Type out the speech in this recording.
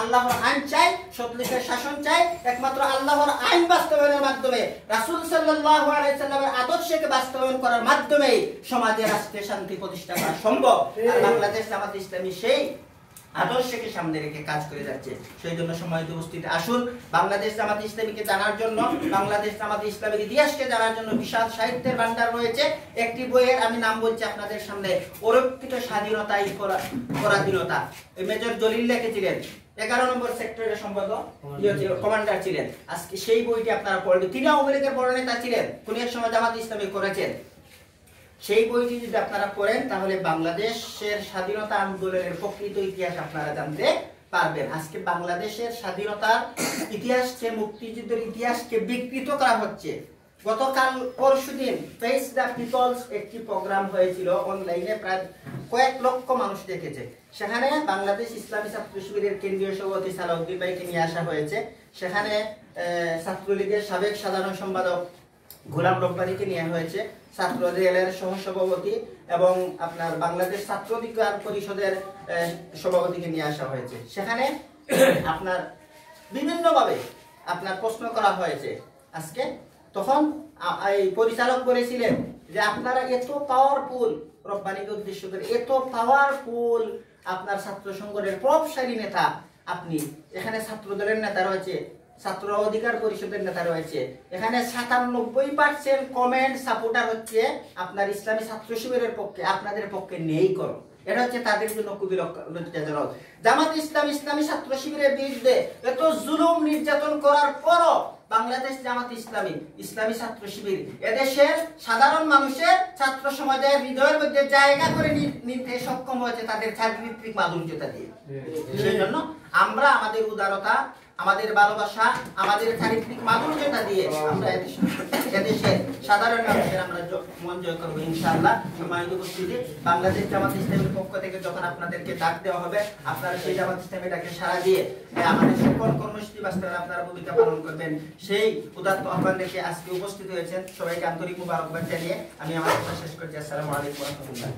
আল্লাহর আইন চাই, সত্যিকার শাসন চাই, একমাত্র আল্লাহর আইন বাস্তবায়নের মাধ্যমে, রাসূল সাল্লাল্লাহু আলাইহি সাল্লামের আদর্শকে বাস্তবায়ন করার মাধ্যমে সমাজে রাষ্ট্রে শান্তি প্রতিষ্ঠা করা সম্ভব। আর বাংলাদেশ জামাত ইসলামী সেই আদর্শকে সামনে রেখে কাজ করে যাচ্ছে। সেই জন্য সম্মানিত উপস্থিতি, আসুন বাংলাদেশ জামাত ইসলামীকে জানার জন্য, বাংলাদেশ জামাত ইসলামের ইতিহাসকে জানার জন্য বিশাল সাহিত্যের ভান্ডার রয়েছে। একটি বইয়ের আমি নাম বলছি আপনাদের সামনে, অরক্ষিত স্বাধীনতাই পরাধীনতা। মেজর জলিল লিখেছিলেন, 11 নম্বর সেক্টরের সম্পাদক কমান্ডার ছিলেন। আজকে সেই বইটি আপনারা পড়বেন। তিনি আওয়ামী লীগের বড় নেতা ছিলেন, কোন এক সময় জামাত ইসলামী করেছেন। সেই বইটি যদি আপনারা পড়েন তাহলে বাংলাদেশের স্বাধীনতা আন্দোলনের প্রকৃত ইতিহাস আপনারা জানতে পারবেন। আজকে বাংলাদেশের স্বাধীনতার ইতিহাসকে, মুক্তিযুদ্ধের ইতিহাসকে বিকৃত করা হচ্ছে। গতকাল পরশুদিন ফেস দ্য পিপলস একটি প্রোগ্রাম হয়েছিল অনলাইনে, প্রায় কয়েক লক্ষ মানুষ দেখেছে। সেখানে বাংলাদেশ ইসলামী ছাত্র শিবিরের কেন্দ্রীয় সভাপতি সালাউদ্দিন ভাইকে নিয়ে আসা হয়েছে। সেখানে ছাত্রলীগের সাবেক সাধারণ সম্পাদক গোলাম রব্বানীকে নিয়ে হয়েছে, ছাত্র দলের সহসভাপতি এবং আপনার বাংলাদেশ ছাত্র অধিকার পরিষদের সভাপতিকে নিয়ে আসা হয়েছে। সেখানে আপনার বিভিন্নভাবে আপনার প্রশ্ন করা হয়েছে আজকে। তখন এই পরিচালক বলেছিলেন যে আপনারা এত পাওয়ারফুল, রব্বানীকে উদ্দেশ্য করে, এত পাওয়ারফুল আপনার ছাত্র সংগঠনের প্রভাবশালী নেতা আপনি, এখানে ছাত্র দলের নেতা রয়েছে, ছাত্র অধিকার পরিষদের নেতা রয়েছে, এখানে 97% কমেন্ট সাপোর্টার হচ্ছে আপনার ইসলামী ছাত্র শিবিরের পক্ষে, আপনাদের পক্ষে নেই করো। এটা হচ্ছে তাদের জন্য খুবই লজ্জাজনক। জামাত ইসলাম ইসলামী ছাত্র শিবিরের বিরুদ্ধে এত জুলুম নির্যাতন করার পরও বাংলাদেশ জামাত ইসলামী ইসলামী ছাত্র শিবির এদেশের সাধারণ মানুষের, ছাত্র সমাজের হৃদয়ের মধ্যে জায়গা করে নিতে সক্ষম হয়েছে তাদের চারিত্রিক মাধুর্যতা দিয়ে। সেই জন্য আমরা আমাদের উদারতা, আমাদের ভালোবাসা, আমাদের চারিত্রিক মাধুর্যতা দিয়ে আমরা এদেশের সাধারণ মানুষের আমরা মন জয় করবো ইনশাআল্লাহ। সম্মানিত উপস্থিতি, বাংলাদেশ জামাত ইসলামের পক্ষ থেকে যখন আপনাদেরকে ডাক দেওয়া হবে, আপনারা সেই জামাত ইসলামী ডাকে সাড়া দিয়ে আমাদের সকল কর্মসূচি বাস্তবায়নে আপনারা ভূমিকা পালন করবেন, সেই উদাত্ত আহ্বান রেখে আজকে উপস্থিত হয়েছেন। সবাইকে আন্তরিক মুবারকবাদ জানিয়ে আমি আমার কথা শেষ করছি। আসসালামু আলাইকুম ওয়া রাহমাতুল্লাহ।